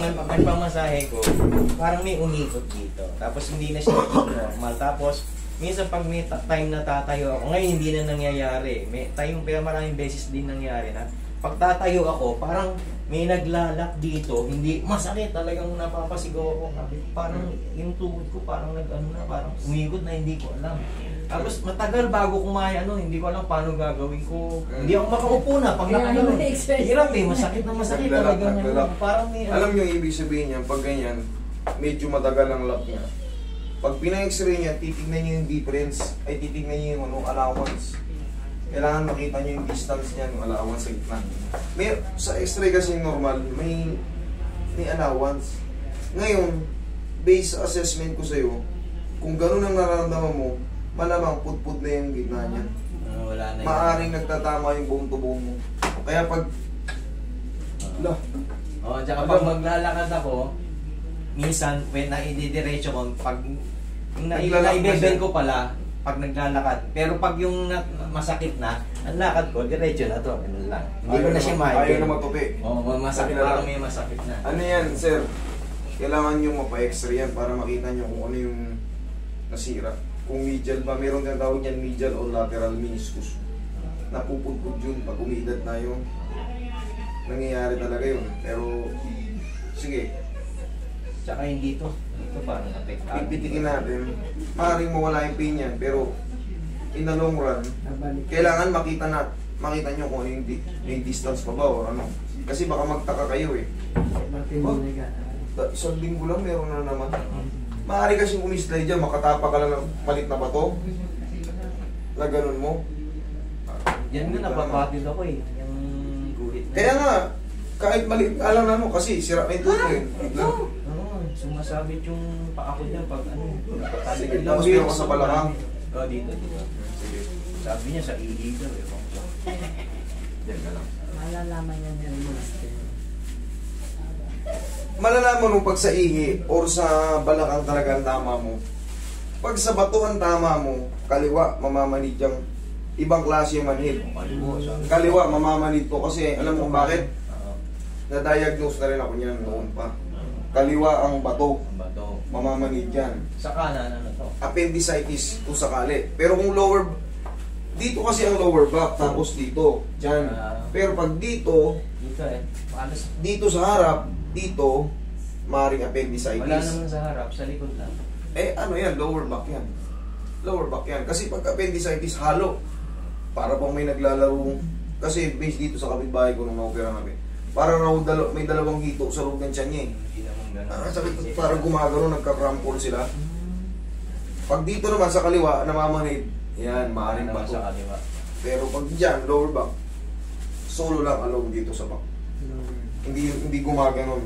nagpamasahe ko, parang may umikot dito. Tapos hindi na siya normal. Tapos, minsan pag may time na tatayo ako, ngayon hindi na nangyayari. May time, pero maraming beses din nangyari na, pag tatayo ako, parang may naglalak dito, hindi masakit, talagang napapasigaw ako. Parang yung tuhod ko, parang parang umikot na hindi ko alam. Tapos matagal bago kumaya, hindi ko alam paano gagawin ko. Hindi ako makaupo na pag nakano. Hirap masakit na masakit talaga. Parang may alam niyo ibig sabihin niya, pag ganyan, medyo matagal ang lock niya. Pag pina-x-ray niya, titignan niyo yung difference, ay titignan niyo yung allowance. Kailangan makita niyo yung distance niya, yung allowance sa gitna. Sa x-ray kasi normal, may allowance. Ngayon, based sa assessment ko sa'yo, kung gano'n ang nararamdaman mo, malamang put-put na yung gitna niya. Wala na. Maaring nagtatama yung bone to bone mo. Kaya pag... tsaka pag maglalakad ako, minsan, when naididiretso ko, pag naibebend ko pala, pag naglalakad. Pero pag yung masakit na, ang lakad ko, diretso na to. Ano lang. Hindi ko na siya maibend. Ayaw na matupi. Masakit na may masakit na. Ano yan, sir? Kailangan nyo mapa-x-ray yan para makita nyo kung ano yung nasira. Kung medial ba, meron kang tawag yan medial o lateral meniscus. Napupudpud yun pag umiidad na yun. Nangyayari talaga yun. Pero, sige. Tsaka hindi to. Ito parang apektado. Ipitikin natin. Maaaring mawala yung pain yan. Pero, in the long run, kailangan makita nyo kung ano yung distance pa ba o ano. Kasi baka magtaka kayo eh. Isang linggo lang meron na naman. Maaari kasing umislide dyan, makatapa ka lang ng malit na bato. Na ganun mo. Yan nga, napapatid ako eh. Yung guhit na. Kaya nga, kahit malit, alam na mo kasi sira na yung tuto eh. Sumasabit yung paa ko dyan pag Sige, tapos meron ka sa balakang. Dito. Sige. Sabi niya sa ihigaw eh. Diyan ka lang. Malalaman niya yung Malalaman mo pag sa ihi or sa balakang talaga ang tama mo. Pag sa bato ang tama mo, kaliwa, mamamanid yung ibang klase yung manhid. Kaliwa, mamamanid to kasi alam mo kung bakit? Na-diagnose na rin ako niyan noon pa. Kaliwa ang bato, mamamanid yan. Sa kanan, ano to? Appendicitis kung sakali. Pero kung lower, dito kasi ang lower back, tapos dito, dyan. Pero pag dito, dito sa harap, dito, maring appendicitis. Wala naman sa harap, sa likod lang. Ano yan, lower back yan. Lower back yan. Kasi pag appendicitis, halo. Para bang may naglalaro. Kasi based dito sa kapitbahay ko nung na-opera namin. Para raw may dalawang hito sa loob ng tiyan niya eh. Hindi naman gano'n. Sabi ko, parang gumagano, nagka-crampol sila. Pag dito naman sa kaliwa, namamanid, yan, maaaring bato. Sa kaliwa. Pero pag dyan, lower back, solo lang alone dito sa back. Hindi gumaganon.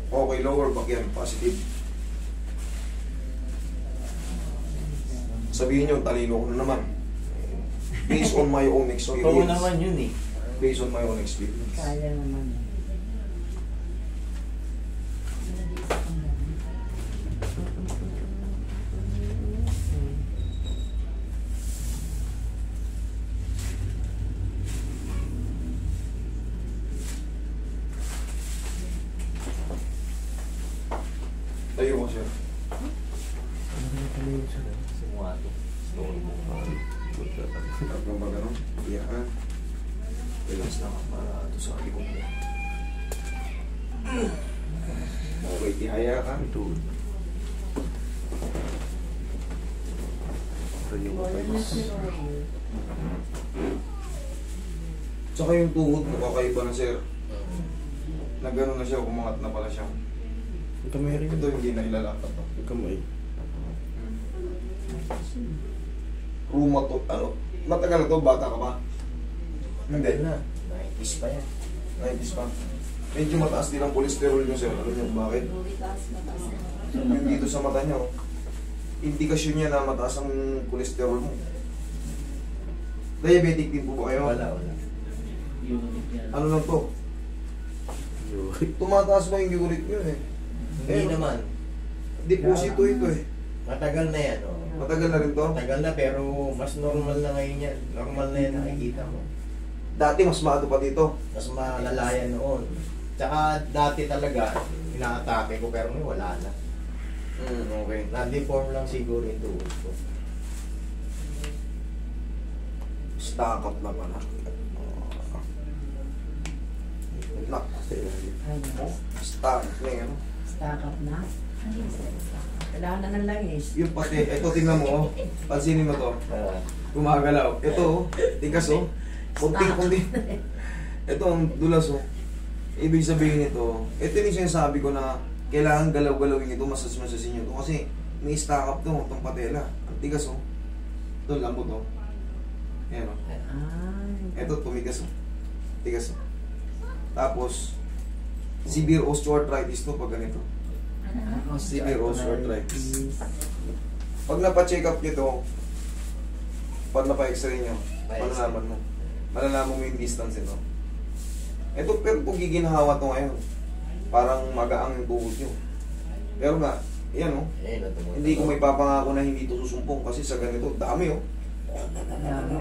Okay, lower back yan, positive. Sabihin nyo, talino ko na naman. Based on my own experience. Totoo naman yun eh. Based on my own experience. Kaya naman. Tayo ko siya. Sumuato. Tatlong ba gano'n? Iyakan. Relax naman para ito sa likod mo. Okay, tihaya ka. Ito. Tsaka yung tuhod mo kakaiba na sir. Na gano'n na siya, kumangat na pala siya. Kamay rin. Ito hindi na ilalapat to. Kamay. Rheumato, ano? Matagal na to, bata ka pa? Hindi. Na. 90s pa yan. 90s pa. Medyo mataas din ang cholesterol nyo sir. Alam niyo kung bakit? Yung dito sa mata nyo, indikasyon niya na mataas ang cholesterol mo. Diabetic din po ba kayo? Wala. Ano lang to? Tumataas ba yung uric nyo eh? Hindi naman. Deposito ito eh. Matagal na yan. Oh. Matagal na rin to. Matagal na pero mas normal na ngayon yan. Normal na yan nakikita mo. Dati mas maato pa dito. Mas malala yan noon. Tsaka dati talaga, ina-atake ko pero ngayon wala na. Okay. Na-deform lang siguro yung tuhod ko. Stock up na pala. Lock. Ayun. Stock na yan. Stack up na. Kailangan na ng langis. Yung pati, ito tingnan mo, oh. Pansinin mo to. Gumagalaw. Ito, oh. Tigas, oh. Kunting. Ito, ang dulas, oh. Ibig sabihin ito, ito yung sinasabi ko na kailangan galaw-galawin ito, masas-masasin nyo ito. Kasi may stack up to, itong patela. Ang tigas, oh. Ito, lambot, oh. Ayan, oh. Ito, tumigas, oh. Tigas, oh. Tapos, severe osteoarthritis to pag ganito. Severe osteoarthritis. Pag napa-check up nyo to, pag napa-x-ray nyo, malalaman mo. Malalaman mo yung distance ito. Ito, pero kung giginhawa to ngayon, parang magaang yung tuhod nyo. Pero nga, yan o. Hindi ko may papangako na hindi ito susumpong kasi sa ganito, dami o.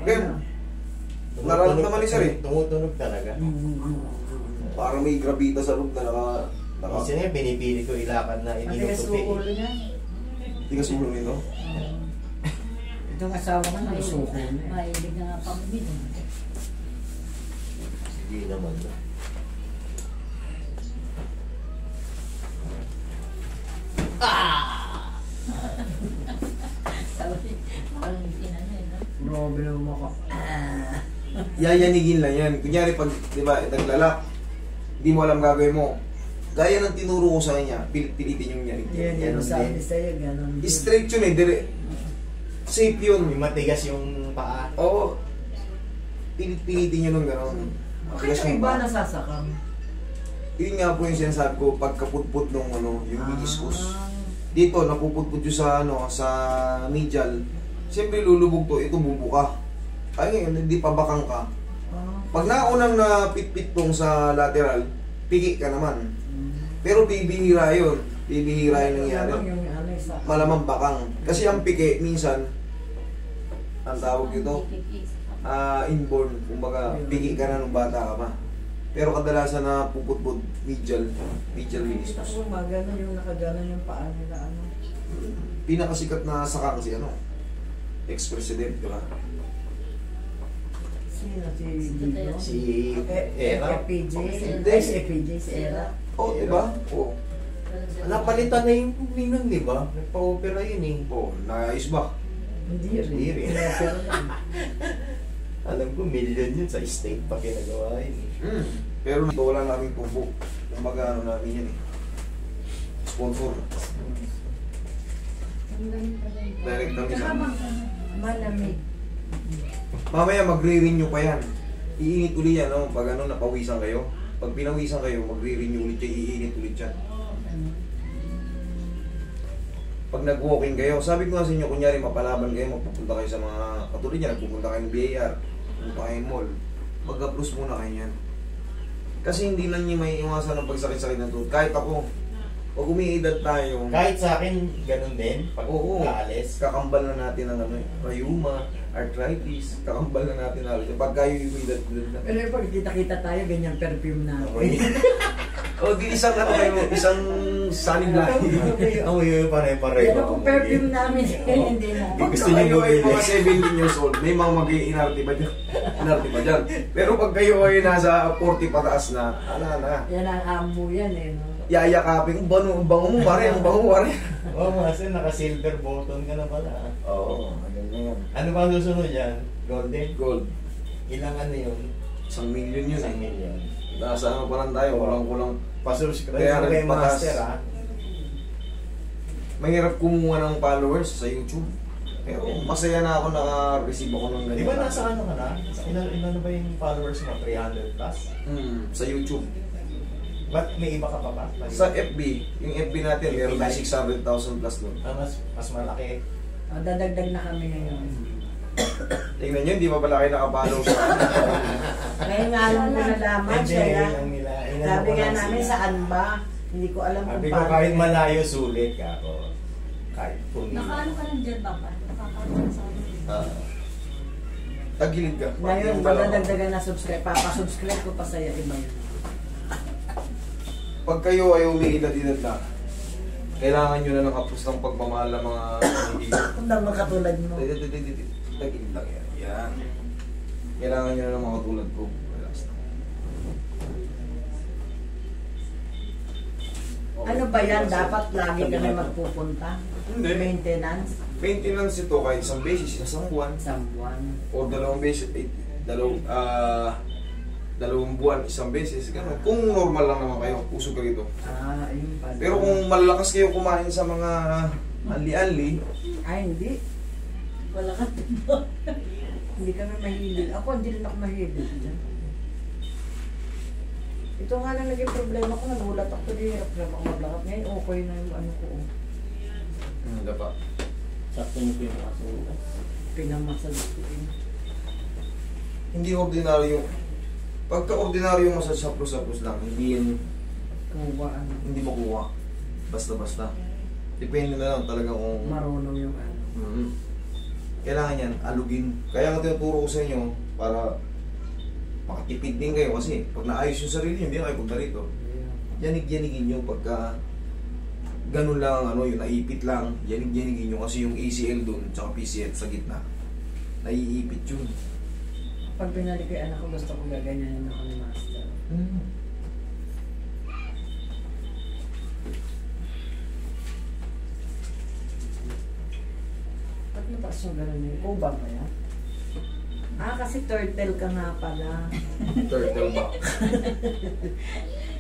Pero, nararamdaman ni sir eh. Tumutunog talaga. Parang may grabita sa loob na Kasi nga, pinipili ko ilakad na hindi Matigas tutupi. ulo niya. tigas ulo nito. Itong asawa ko na suko na. Mahilig na nga pamilya. Hindi naman. Sabi, parang inano yun, no? Grabe naman ako. Yayanigin lang yan. Kunyari pag, di ba, naglalak, hindi mo alam gagawin mo. Gaya ng tinuro ko sa kanya, pilitin yung yanig. Yan, sabi sa'yo, gano'n. Straight yun eh, safe yun. May matigas yung paa. Oo. Pilitin nyo nung gano'n. Bakit yung iba nasasakang? Yun nga po yung sinasabi ko, pagkaputput nung yung meniscus. Dito, napuputput yung sa medial. Siyempre lulubog to, ito bubuka. Ay ngayon, hindi pa bakang ka. Pag naunang na pitpit tong sa lateral, piki ka naman. Pero bibihira yun. Bibihira yung nangyari. Malamang bakang. Kasi ang piki, minsan, ang tawag dito, inborn. Kumbaga, piki ka na nung bata ka pa. Pero kadalasan na puputput, medial meniscus. Magano yung nakaganon yung paa nila, ano. Pinakasikat na sakang si ex-president, di ba? Sino si Dito? Si Era. FPJ. Hindi. Si FPJ, si Era. Oo, di ba? Oo. Napalitan na yung nun, di ba? Nagpa-opera yun eh. Oo, naayos ba? Hindi rin. Hindi rin. Pero yun. Alam ko, million yun sa estate pa kinagawa yun eh. Pero dito wala namin tubo. Kumbaga namin yan eh. Sponsor. Direct kami sa Malamig. mamaya magre-renew pa yan. Iinit uli yan, no? Pag napawisan kayo. Pag pinawisan kayo, magre-renew ulit yan, iinit ulit yan. Pag nag-walking kayo, sabi ko nga sa inyo, kunyari mapalaban kayo, magpupunta kayo sa mga katulad niya, nagpupunta kayo ng BAR, pupunta kayo ng mall, mag-approach muna kayo yan. Kasi hindi lang niyo may iwasan ng pagsakit-sakit ng tuhod. Kahit ako, pag umiidad tayo, Kahit sa akin, ganun din. Pag aalis. kakambal na natin ang rheuma, arthritis, kakambal na natin halos. Pag kayo umiidad na. Pero yung pag kita-kita tayo, ganyan perfume na. O di isang isang sunny black. Ang yun, pare-pareho. Pero kung perfume namin, hindi na. Pag Gusto niyo kayo ay bumili. mga 17 years old, may mga mag-iinarte pa dyan. Inarte pa dyan. Pero pag kayo ay nasa 40 pataas na, na. Yan ang amo yan eh. No? Yayakapin, bango mo pare, ang bango pare. Oo, kasi naka-silver button ka na pala. Oo, ganyan yan. Ano ba ang susunod yan? Golden? Gold. Ilang ano yun? 1 million yun Isang eh. million. Nasa ano pa lang tayo, kulang-kulang. Pa-subscribe Kaya mo kay nagpataas. Master ha. Mahirap kumuha ng followers sa YouTube. Pero masaya na ako naka-receive ako ng ganyan. Di ba nasa ano ka na? Ilan na ba yung followers mo? 300 plus? Sa YouTube. Ba't may iba ka pa ba? Sa FB, yung FB natin, meron na 600,000 plus doon. Mas malaki. O, dadagdag na kami ngayon. Tingnan nyo, hindi pa pala kayo nakapollow sa Ngayon nga lang ko nalaman Hindi, siya. ilang nila. Sabi nga namin, saan ba? Hindi ko alam kung Sabi ko kahit malayo sulit ka ako. Kahit kung Nakaano ka ng jet papa? Nakakaano sa tagilid ka. Ngayon, Yung pala- madadagdagan na subscribe. Papasubscribe ko pa sa'yo, iba yun. pag kayo ay umiidad-idad na, kailangan nyo na ng hapos ng pagmamahal ng mga kaibigan. Kung naman katulad mo. Tagilid lang yan. Yan. Kailangan nyo na ng mga tulad ko. Relax na. Ano ba yan? Dapat lagi ka na magpupunta? Hindi. Maintenance? Maintenance ito kahit isang beses, isang buwan. Isang buwan. O dalawang beses, dalawang buwan, isang beses. Ganun. Kung normal lang naman kayo, usog ka rito. Ayun pala. Pero kung malakas kayo kumain sa mga ali-ali, Ay, hindi. Wala ka dito. Hindi kami mahilig. Ako, hindi rin ako mahilig. Ito nga na naging problema ko. Nagulat ako. Hirap ako maglakad. Ngayon, okay na yung ano ko. dapa. Sakto niyo po yung kasulat. Pinamassage ko yun. Hindi ordinaryo. Pagka ordinaryo massage haplos-haplos lang, hindi yan, Kuha ano. hindi makuha. Basta-basta. Depende na lang talaga kung Marunong yung ano. kailangan yan, alugin. Kaya nga tinuturo ko sa inyo para makatipid din kayo kasi pag naayos yung sarili nyo, hindi na kayo punta rito. Yanig-yanigin nyo pagka ganun lang, ano, yung naipit lang, yanig-yanigin nyo kasi yung ACL dun, tsaka PCL sa gitna, naiipit yun. Pag binalik ko yung anak ko, gusto ko gaganyanin ako ni Master. Ba't mataas yung gano'n yun? Kubang ba yan? Ah, kasi turtle ka nga pala. Turtle back.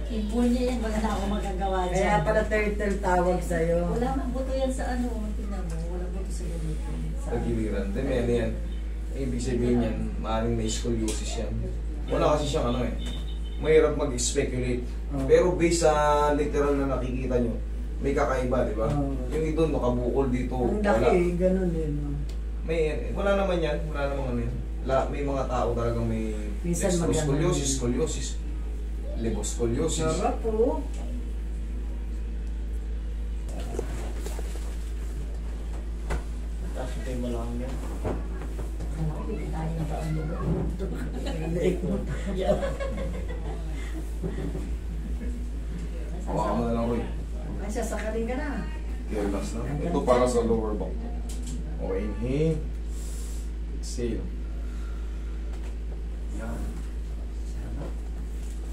Impul niya yan, baka na ako magagawa dyan. Kaya pala turtle tawag sa'yo. Wala mang buto yan sa ano, tingnan mo, wala buto sa ganito. Tagiliran. Then, ano yan? Ibig sabihin yan, maaaring may scoliosis yan. Wala kasi siyang ano eh. Mahirap mag-speculate. Oh. Pero based sa literal na nakikita nyo, may kakaiba, di ba? Oh. Yung ito, nakabukol dito. Ang Wala. laki, ganun din. No? Wala naman yan. Wala namang ano yan. May mga tao talagang may Minsan dextroscoliosis, maganda. scoliosis, levoscoliosis. Sarap po. Taas ito yung malawang yan. Ano, hindi tayo na pa ano. Liik mo. Hawakan mo na lang, Roy. Ay, sasakaling ka na. Relax na. Ito para sa lower back. Okay, inhale. Exhale. Yan.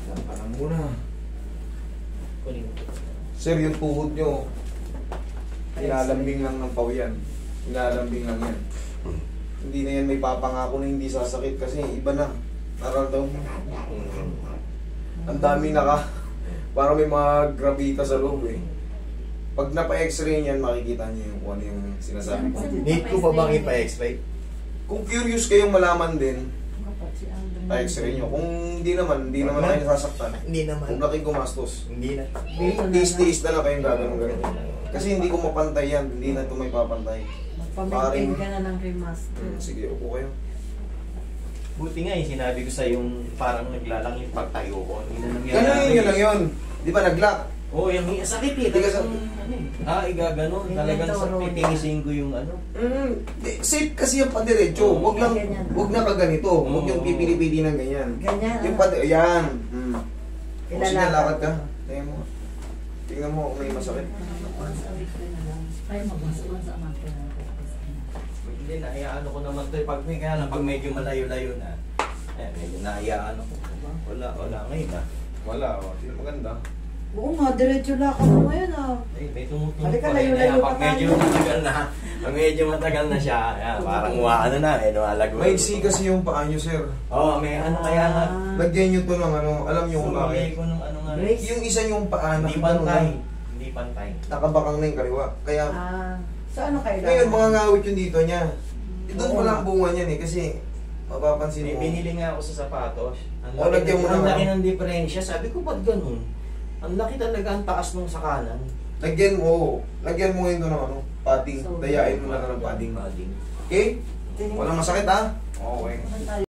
Yan pa lang muna. Kunin mo. Sir, yung tuhod nyo, ilalambing lang ng pawiyan. Ilalambing lang yan. Hindi na yan may papangako na hindi sasakit kasi iba na. Nararamdaman mo. Ang dami parang may mga gravita sa loob eh. Pag napa-x-ray niyan, makikita niyo yung kung ano yung sinasabi ko. Need ko pa bang ipa-x-ray? Kung curious kayong malaman din, Kapag si Andong. pa-x-ray nyo. Kung hindi naman kayo nasasaktan. Hindi naman. Kung laki gumastos. Hindi na. Tiis-tiis na lang kayong gagawin. Kasi hindi ko mapantay yan. Hindi na ito may papantay. Magpa-maintain ka na ng kay Master. Sige, upo kayo. Buti nga yung sinabi ko sa yung parang naglalang yung pagtayo ko. Hindi na nangyari. Ganun yun lang yun. Di ba nag-lock? Oo, yung sakit eh. Hindi ka Talagang, igagano. Yung Talagang ito, sa Ronnie. pipinisin ko yung ano. Safe kasi yung padiretso. Huwag lang, Ganyan. huwag na kaganito. Huwag yung Oo. pipili-pili ng ganyan. Ganyan. Yung yan. O sige, Ilalakad lakad ka. ko. Tingnan mo. Tingnan mo kung may masakit. Once a week ko na lang. Ay, mag-once a month ko na lang. Hindi, nahiyaano ko naman ito. Pag may kaya lang, pag medyo malayo-layo na, medyo nahiyaano ko. Wala ngayon ah. Wala. Tingnan maganda. Oo nga, diretso lakad mo ngayon ah. May tumutulong Halika, pa rin. layo-layo Pag pa medyo tayo. matagal na, siya, parang ano na, lumalag. Maiksi kasi yung paa nyo, sir. Oo, may ano kaya nga. Lagyan nyo to ng ano, alam nyo kung Sumabay bakit. ko nung ano nga. Brace. Yung isa yung paa na Hindi pantay. Hindi pantay. nakabakang na yung kaliwa. Kaya, So ano kailangan? ngayon mga ngawit yung dito niya. Doon pa lang bunga niyan eh, kasi mapapansin May mo. binili nga ako sa sapatos. O, lagyan mo Ang na laki nga. ng diferensya. Sabi ko, ba't ganun? Ang laki talaga ang taas nung sa kanan. Lagyan mo ngayon doon ng ano, padding. So, Dayain mo na ng padding. Padding. Okay? Walang masakit ha? Okay. Saan tayo?